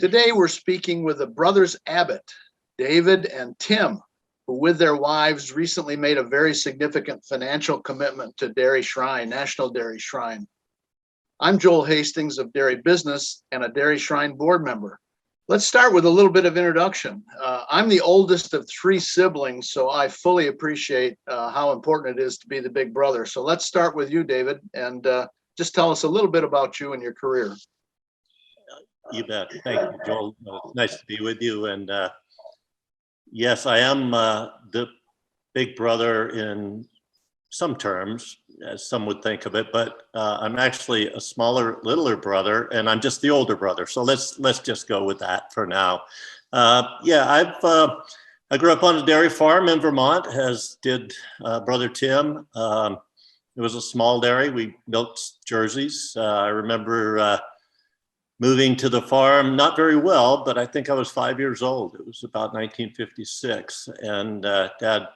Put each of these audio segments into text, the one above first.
Today, we're speaking with the brothers Abbott, David and Tim, who with their wives recently made a very significant financial commitment to Dairy Shrine, National Dairy Shrine. I'm Joel Hastings of Dairy Business and a Dairy Shrine board member. Let's start with a little bit of introduction. I'm the oldest of three siblings, so I fully appreciate how important it is to be the big brother. So let's start with you, David, and just tell us a little bit about you and your career. You bet. Thank you, Joel. Nice to be with you. And yes, I am the big brother in some terms, as some would think of it, but I'm actually a smaller, littler brother, and I'm just the older brother. So let's just go with that for now. I grew up on a dairy farm in Vermont, as did brother Tim. It was a small dairy. We milked jerseys. I remember moving to the farm, not very well, but I think I was 5 years old. It was about 1956, and Dad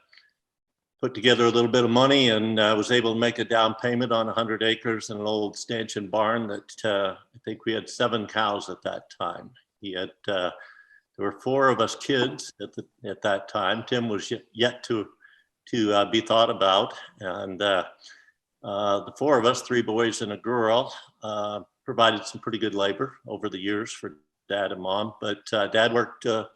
put together a little bit of money and was able to make a down payment on 100 acres in an old stanchion barn that I think we had 7 cows at that time. There were 4 of us kids at that time. Tim was yet to be thought about, and the 4 of us, 3 boys and a girl, provided some pretty good labor over the years for Dad and Mom. But Dad worked a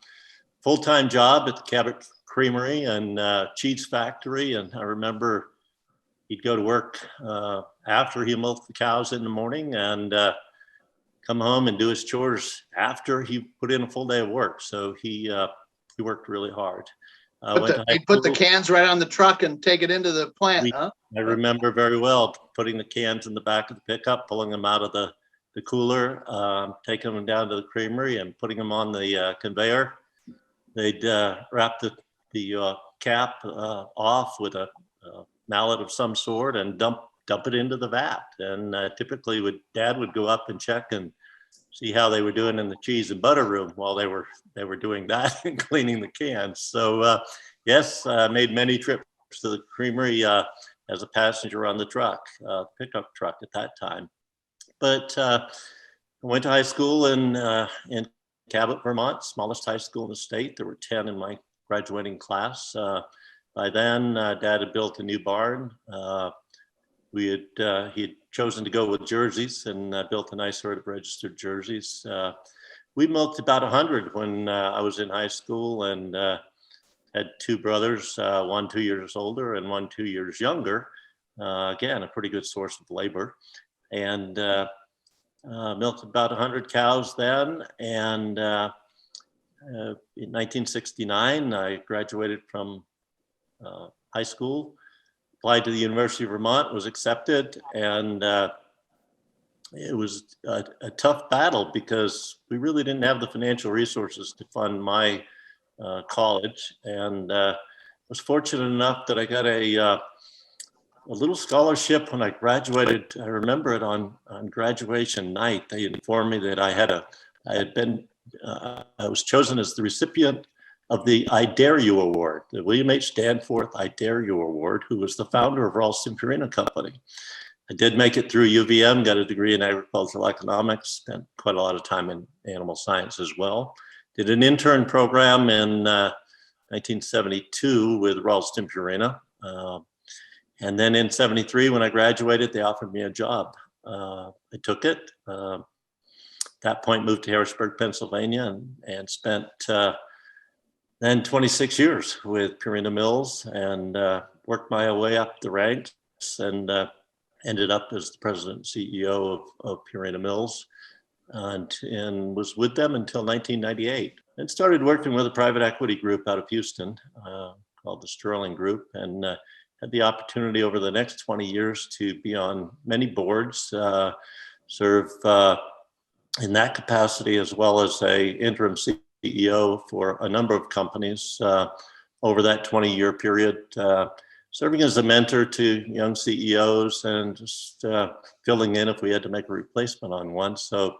full-time job at the Cabot Creamery and cheese factory. And I remember he'd go to work after he milked the cows in the morning and come home and do his chores after he put in a full day of work. So he worked really hard. He put the cans right on the truck and take it into the plant, huh? I remember very well putting the cans in the back of the pickup, pulling them out of the cooler, taking them down to the creamery and putting them on the conveyor. They'd wrap the cap off with a mallet of some sort and dump it into the vat. And typically Dad would go up and check and see how they were doing in the cheese and butter room while they were doing that and cleaning the cans. So yes, I made many trips to the creamery as a passenger on the truck, pickup truck at that time. But I went to high school in Cabot, Vermont, smallest high school in the state. There were 10 in my graduating class. By then, Dad had built a new barn. He had chosen to go with jerseys and built a nice herd of registered jerseys. We milked about 100 when I was in high school, and had 2 brothers, one 2 years older and one 2 years younger. Again, a pretty good source of labor. And milked about 100 cows then. And in 1969, I graduated from high school, applied to the University of Vermont, was accepted, and it was a tough battle because we really didn't have the financial resources to fund my college. And was fortunate enough that I got a little scholarship when I graduated. I remember it on graduation night. They informed me that I was chosen as the recipient of the I Dare You Award, the William H. Danforth I Dare You Award, who was the founder of Ralston Purina Company. I did make it through UVM, got a degree in agricultural economics, spent quite a lot of time in animal science as well. Did an intern program in 1972 with Ralston Purina. And then in 73, when I graduated, they offered me a job. I took it. At that point, moved to Harrisburg, Pennsylvania, and spent then 26 years with Purina Mills and worked my way up the ranks and ended up as the president and CEO of Purina Mills and was with them until 1998. And started working with a private equity group out of Houston called the Sterling Group, and had the opportunity over the next 20 years to be on many boards, serve in that capacity as well as a interim CEO for a number of companies over that 20-year period, serving as a mentor to young CEOs and just filling in if we had to make a replacement on one. So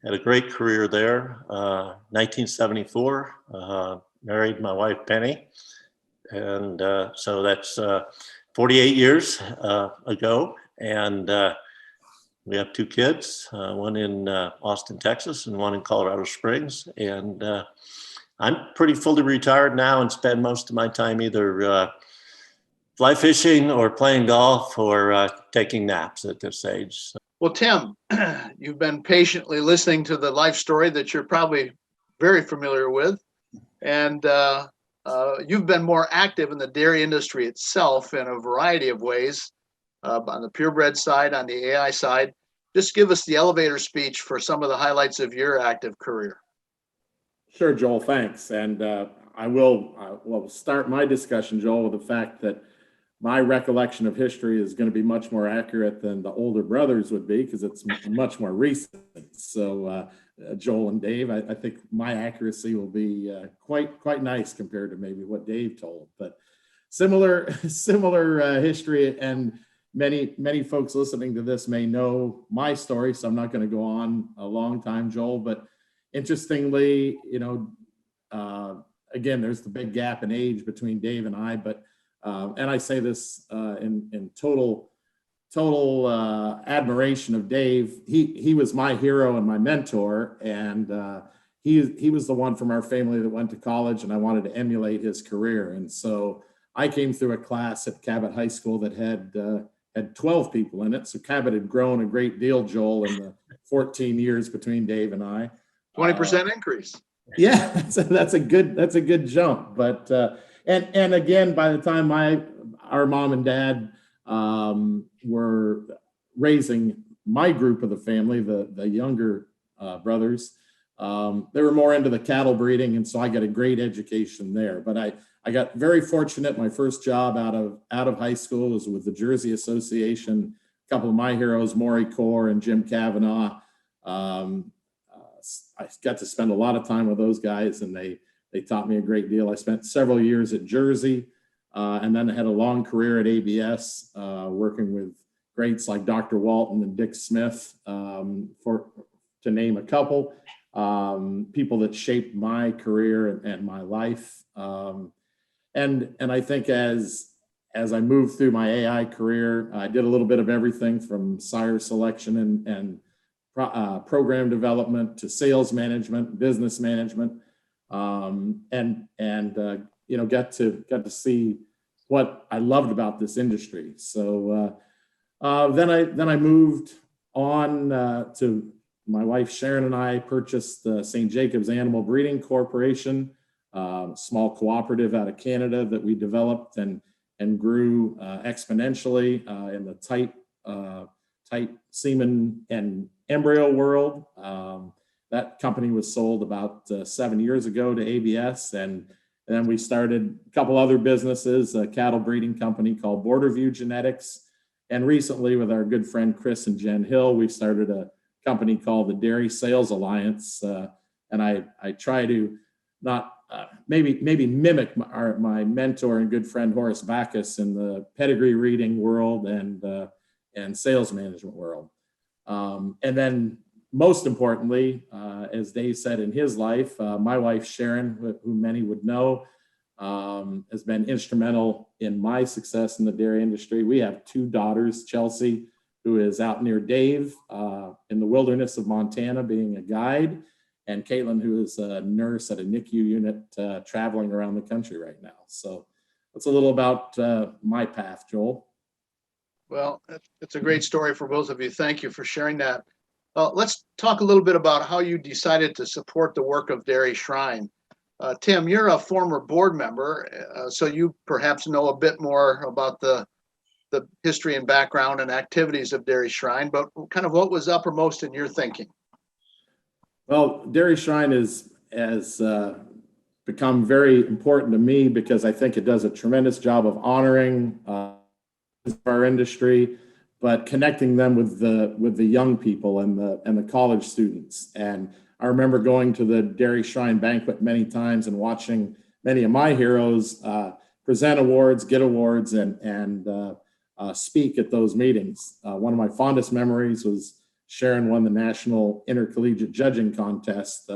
had a great career there. 1974, married my wife Penny. And so that's 48 years ago. And We have 2 kids, one in Austin, Texas, and one in Colorado Springs. And I'm pretty fully retired now and spend most of my time either fly fishing or playing golf or taking naps at this age. So. Well, Tim, you've been patiently listening to the life story that you're probably very familiar with. And you've been more active in the dairy industry itself in a variety of ways, on the purebred side, on the AI side. Just give us the elevator speech for some of the highlights of your active career. Sure, Joel, thanks. And I will start my discussion, Joel, with the fact that my recollection of history is going to be much more accurate than the older brothers would be, because it's much more recent. So Joel and Dave, I think my accuracy will be quite nice compared to maybe what Dave told. But similar history, and many folks listening to this may know my story, so I'm not going to go on a long time, Joel. But interestingly, again, there's the big gap in age between Dave and I, but and I say this in total admiration of Dave. He was my hero and my mentor, and he was the one from our family that went to college, and I wanted to emulate his career. And so I came through a class at Cabot High School that had 12 people in it. So Cabot had grown a great deal, Joel, in the 14 years between Dave and I. 20% increase. Yeah, that's a good jump. But and again, by the time our mom and dad were raising my group of the family, the younger brothers, they were more into the cattle breeding, and so I got a great education there. But I got very fortunate. My first job out of high school was with the Jersey Association. A couple of my heroes, Maury Core and Jim Kavanaugh. I got to spend a lot of time with those guys, and they taught me a great deal. I spent several years at Jersey, and then I had a long career at ABS, working with greats like Dr. Walton and Dick Smith, to name a couple, people that shaped my career and my life. And I think as I moved through my AI career, I did a little bit of everything from sire selection and program development to sales management, business management, and got to see what I loved about this industry. So then I moved on to my wife Sharon, and I purchased St. Jacobs Animal Breeding Corporation, small cooperative out of Canada that we developed and grew exponentially in the tight semen and embryo world. That company was sold about 7 years ago to ABS, and then we started a couple other businesses, a cattle breeding company called Borderview Genetics, and recently with our good friend Chris and Jen Hill, we started a company called the Dairy Sales Alliance, and I try to not maybe mimic my mentor and good friend Horace Backus in the pedigree reading world and sales management world. And then most importantly, as Dave said in his life, my wife Sharon, who many would know, has been instrumental in my success in the dairy industry. We have 2 daughters, Chelsea, who is out near Dave in the wilderness of Montana being a guide, and Caitlin, who is a nurse at a NICU unit traveling around the country right now. So that's a little about my path, Joel. Well, it's a great story for both of you. Thank you for sharing that. Let's talk a little bit about how you decided to support the work of Dairy Shrine. Tim, you're a former board member, so you perhaps know a bit more about the history and background and activities of Dairy Shrine, but kind of what was uppermost in your thinking? Well, Dairy Shrine has become very important to me because I think it does a tremendous job of honoring our industry, but connecting them with the young people and the college students. And I remember going to the Dairy Shrine banquet many times and watching many of my heroes present awards, get awards, and speak at those meetings. One of my fondest memories was Sharon won the National Intercollegiate Judging Contest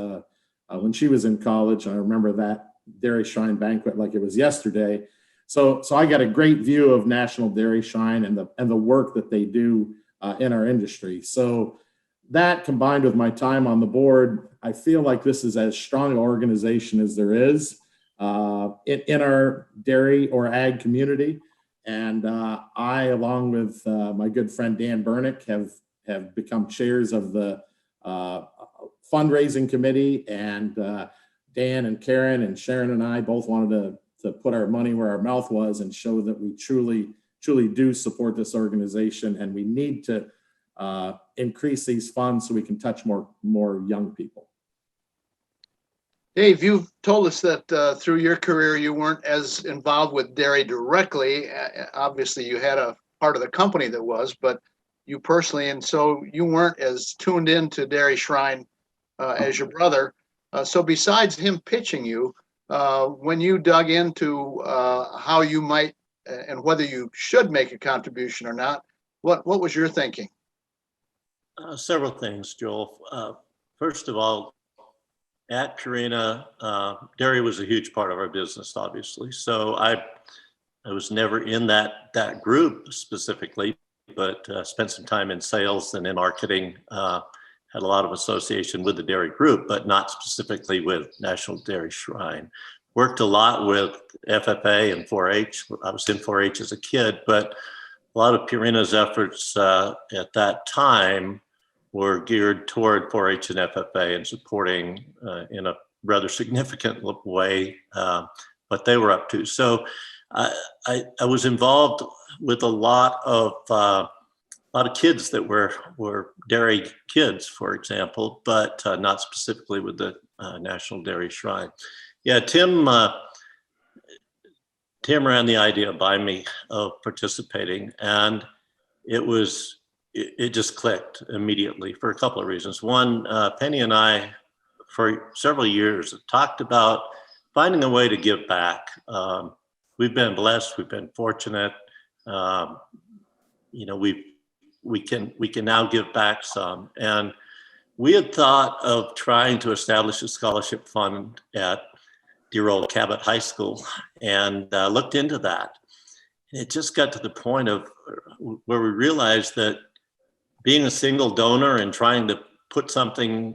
when she was in college. I remember that Dairy Shrine banquet like it was yesterday. So I got a great view of National Dairy Shrine and the work that they do in our industry. So that, combined with my time on the board, I feel like this is as strong an organization as there is in our dairy or ag community. And I, along with my good friend Dan Bernick, have become chairs of the fundraising committee. And Dan and Karen and Sharon and I both wanted to put our money where our mouth was and show that we truly do support this organization, and we need to increase these funds so we can touch more young people. Dave, you've told us that through your career, you weren't as involved with dairy directly. Obviously, you had a part of the company that was, but you personally, and so you weren't as tuned in to Dairy Shrine as your brother. So besides him pitching you, when you dug into how you might and whether you should make a contribution or not, what was your thinking? Several things, Joel. First of all, at Purina, dairy was a huge part of our business, obviously. So I was never in that group specifically, but spent some time in sales and in marketing. Had a lot of association with the dairy group, but not specifically with National Dairy Shrine. Worked a lot with FFA and 4-H. I was in 4-H as a kid, but a lot of Purina's efforts at that time were geared toward 4-H and FFA and supporting in a rather significant way what they were up to. So I was involved with a lot of kids that were dairy kids, for example, but not specifically with the National Dairy Shrine. Yeah, Tim ran the idea by me of participating, and it just clicked immediately for a couple of reasons. One, Penny and I, for several years, have talked about finding a way to give back. We've been blessed. We've been fortunate. We can now give back some. And we had thought of trying to establish a scholarship fund at dear old Cabot High School, and looked into that. And it just got to the point of where we realized that being a single donor and trying to put something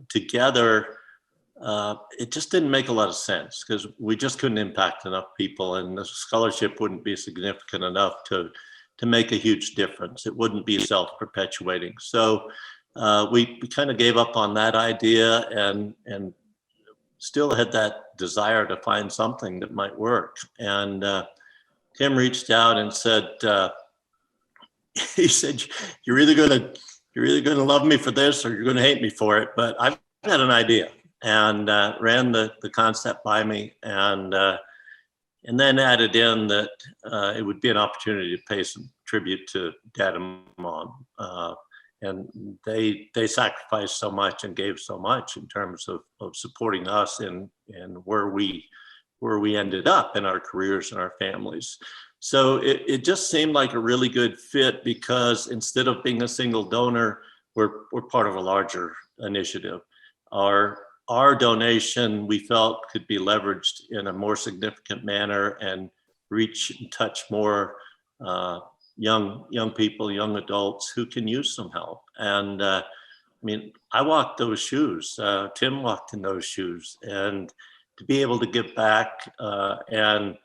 together, it just didn't make a lot of sense because we just couldn't impact enough people, and the scholarship wouldn't be significant enough to make a huge difference. It wouldn't be self-perpetuating. So we kind of gave up on that idea and still had that desire to find something that might work. And Tim reached out and said, he said, you're either gonna love me for this or you're gonna hate me for it, but I've got an idea. And ran the concept by me, and then added in that it would be an opportunity to pay some tribute to Dad and Mom. And they sacrificed so much and gave so much in terms of supporting us and where we ended up in our careers and our families. So it just seemed like a really good fit because instead of being a single donor, we're part of a larger initiative. Our donation, we felt, could be leveraged in a more significant manner and reach and touch more young people, young adults who can use some help. And I mean, I walked those shoes. Tim walked in those shoes, and to be able to give back and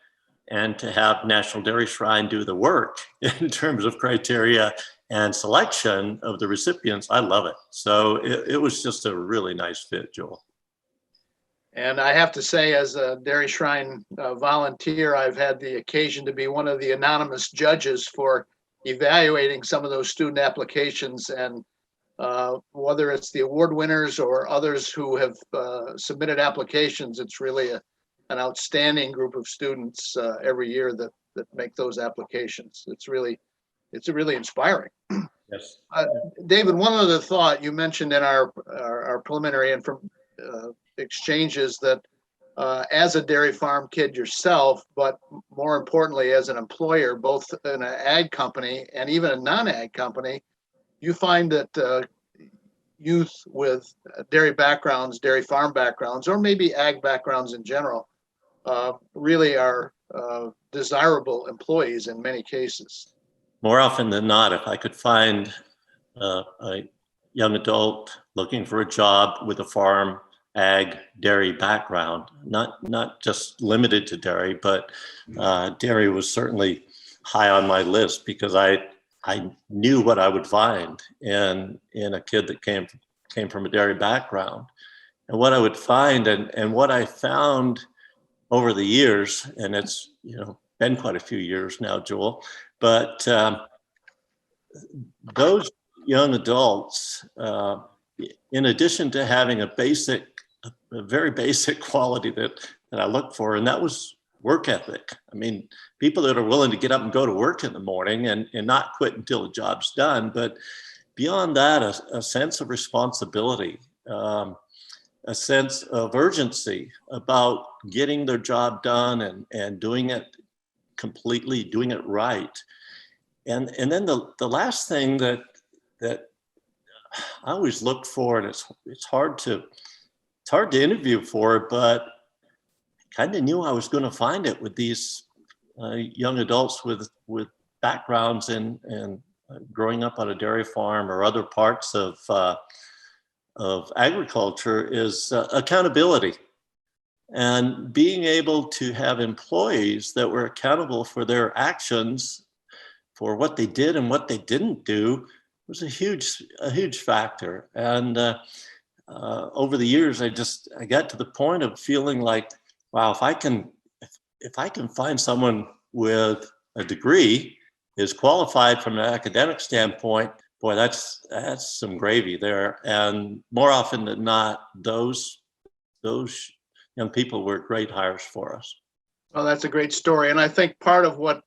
to have National Dairy Shrine do the work in terms of criteria and selection of the recipients, I love it. So it was just a really nice fit, Joel. And I have to say, as a Dairy Shrine volunteer, I've had the occasion to be one of the anonymous judges for evaluating some of those student applications. And whether it's the award winners or others who have submitted applications, it's really an outstanding group of students every year that make those applications. It's really inspiring. Yes. David, one other thought you mentioned in our preliminary exchanges that as a dairy farm kid yourself, but more importantly as an employer, both in an ag company and even a non-ag company, you find that youth with dairy backgrounds, dairy farm backgrounds, or maybe ag backgrounds in general, really are desirable employees in many cases. more often than not, if I could find a young adult looking for a job with a farm, ag, dairy background, not just limited to dairy, but dairy was certainly high on my list because I knew what I would find in a kid that came from a dairy background. And what I would find and what I found over the years, and it's been quite a few years now, Joel, but those young adults, in addition to having a very basic quality that I look for, and that was work ethic. I mean, people that are willing to get up and go to work in the morning and not quit until the job's done. But beyond that, a sense of responsibility, a sense of urgency about getting their job done and doing it completely, doing it right. And then the last thing that I always look for, and it's hard to interview for, but kind of knew I was going to find it with these young adults with backgrounds in growing up on a dairy farm or other parts of agriculture, is accountability, and being able to have employees that were accountable for their actions, for what they did and what they didn't do, was a huge factor. And over the years, I got to the point of feeling like, wow, if I can find someone with a degree, is qualified from an academic standpoint, boy, that's some gravy there. And more often than not, those young people were great hires for us. Well, that's a great story. And I think part of what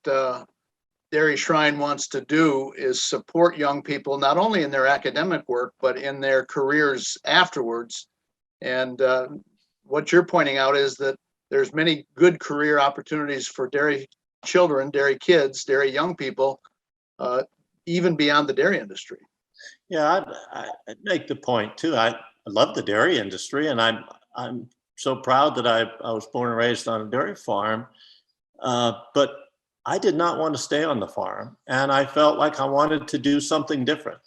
Dairy Shrine wants to do is support young people, not only in their academic work, but in their careers afterwards. And what you're pointing out is that there's many good career opportunities for dairy children, dairy kids, dairy young people, even beyond the dairy industry. Yeah, I'd make the point too. I love the dairy industry, and I'm so proud that I was born and raised on a dairy farm. But I did not want to stay on the farm, and I felt like I wanted to do something different,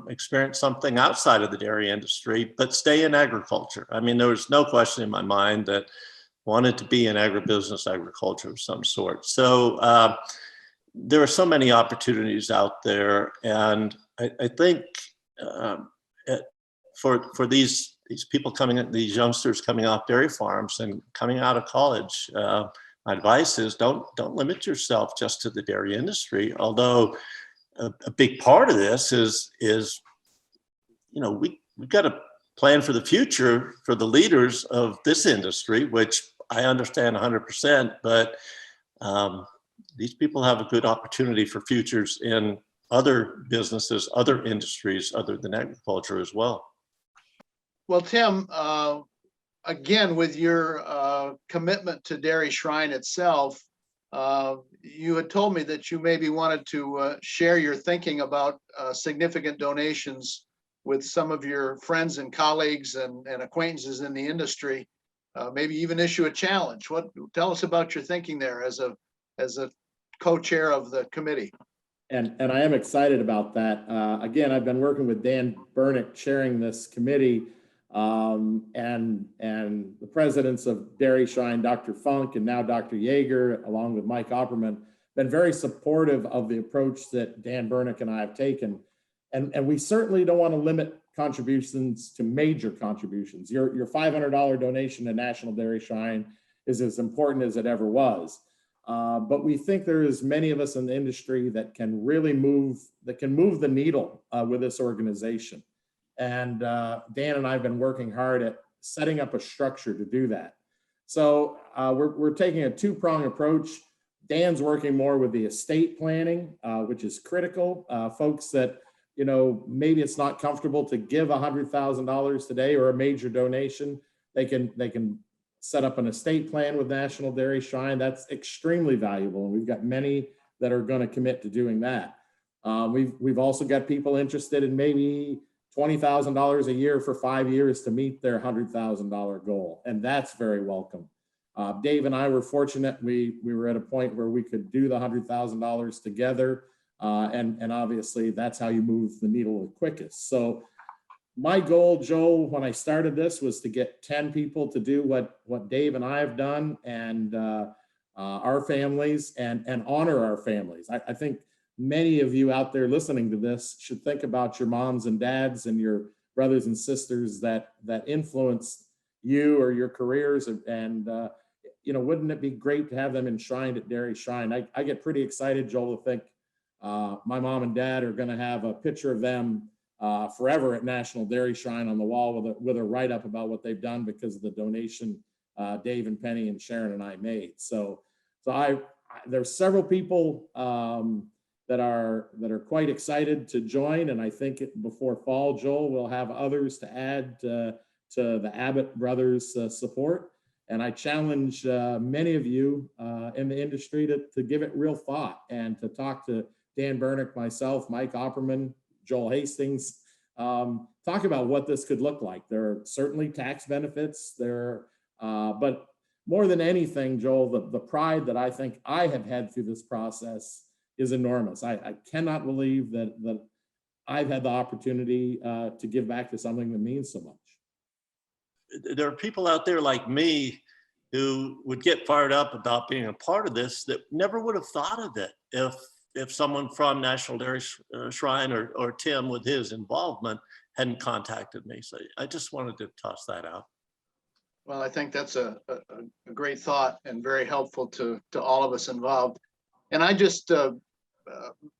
experience something outside of the dairy industry, but stay in agriculture. I mean, there was no question in my mind that wanted to be in agriculture of some sort. So there are so many opportunities out there, and I think for these people these youngsters coming off dairy farms and coming out of college, my advice is don't limit yourself just to the dairy industry. Although a big part of this is we've got to plan for the future for the leaders of this industry, which I understand 100%. But these people have a good opportunity for futures in other businesses, other industries other than agriculture as well. Well, Tim, again, with your commitment to Dairy Shrine itself, you had told me that you maybe wanted to share your thinking about significant donations with some of your friends and colleagues and acquaintances in the industry, maybe even issue a challenge. Tell us about your thinking there as a co-chair of the committee. And I am excited about that. Again, I've been working with Dan Burnick chairing this committee, and the presidents of Dairy Shrine, Dr. Funk, and now Dr. Yeager, along with Mike Opperman, been very supportive of the approach that Dan Burnick and I have taken. And we certainly don't want to limit contributions to major contributions. Your $500 donation to National Dairy Shrine is as important as it ever was. But we think there is many of us in the industry that can really move the needle with this organization. And Dan and I have been working hard at setting up a structure to do that. So we're taking a two-pronged approach. Dan's working more with the estate planning, which is critical. Folks that, maybe it's not comfortable to give $100,000 today or a major donation, they can set up an estate plan with National Dairy Shrine. That's extremely valuable, and we've got many that are going to commit to doing that. We've also got people interested in maybe $20,000 a year for 5 years to meet their $100,000 goal, and that's very welcome. Dave and I were fortunate. We were at a point where we could do the $100,000 together. And obviously that's how you move the needle the quickest. So my goal, Joel, when I started this was to get 10 people to do what Dave and I have done, and our families, and honor our families. I think many of you out there listening to this should think about your moms and dads and your brothers and sisters that influenced you or your careers. And wouldn't it be great to have them enshrined at Dairy Shrine? I get pretty excited, Joel, to think my mom and dad are going to have a picture of them forever at National Dairy Shrine on the wall with a write-up about what they've done because of the donation Dave and Penny and Sharon and I made. So there's several people that are quite excited to join, and I think before fall, Joel, we'll have others to add to the Abbott brothers support. And I challenge many of you in the industry to give it real thought and to talk to Dan Bernick, myself, Mike Opperman, Joel Hastings, talk about what this could look like. There are certainly tax benefits there, but more than anything, Joel, the pride that I think I have had through this process is enormous. I cannot believe that I've had the opportunity to give back to something that means so much. There are people out there like me who would get fired up about being a part of this that never would have thought of it if someone from National Dairy Shrine or Tim with his involvement hadn't contacted me. So I just wanted to toss that out. Well, I think that's a great thought and very helpful to all of us involved. And I just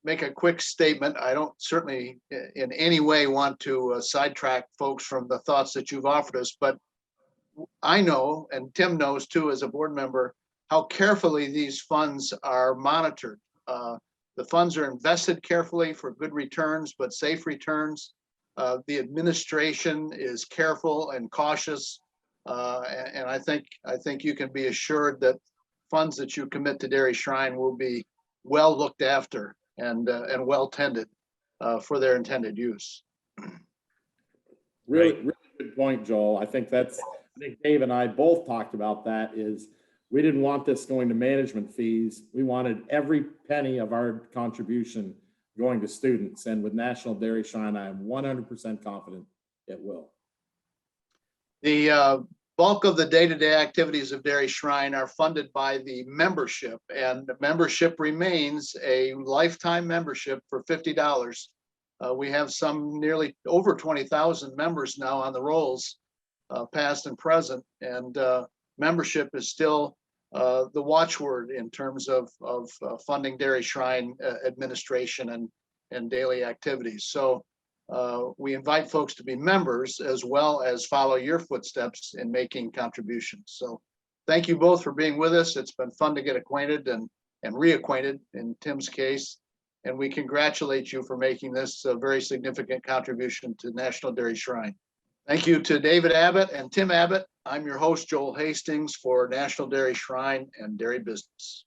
make a quick statement. I don't certainly in any way want to sidetrack folks from the thoughts that you've offered us, but I know, and Tim knows too, as a board member, how carefully these funds are monitored. The funds are invested carefully for good returns, but safe returns. The administration is careful and cautious. And I think you can be assured that funds that you commit to Dairy Shrine will be well looked after and well tended for their intended use. Really good point, Joel. I think Dave and I both talked about that. Is we didn't want this going to management fees. We wanted every penny of our contribution going to students. And with National Dairy Shrine, I am 100% confident it will. The bulk of the day-to-day activities of Dairy Shrine are funded by the membership, and the membership remains a lifetime membership for $50. We have some nearly over 20,000 members now on the rolls, past and present, and membership is still the watchword in terms of funding Dairy Shrine administration and daily activities. So we invite folks to be members as well as follow your footsteps in making contributions. So thank you both for being with us. It's been fun to get acquainted and reacquainted in Tim's case. And we congratulate you for making this a very significant contribution to National Dairy Shrine. Thank you to David Abbott and Tim Abbott. I'm your host, Joel Hastings, for National Dairy Shrine and Dairy Business.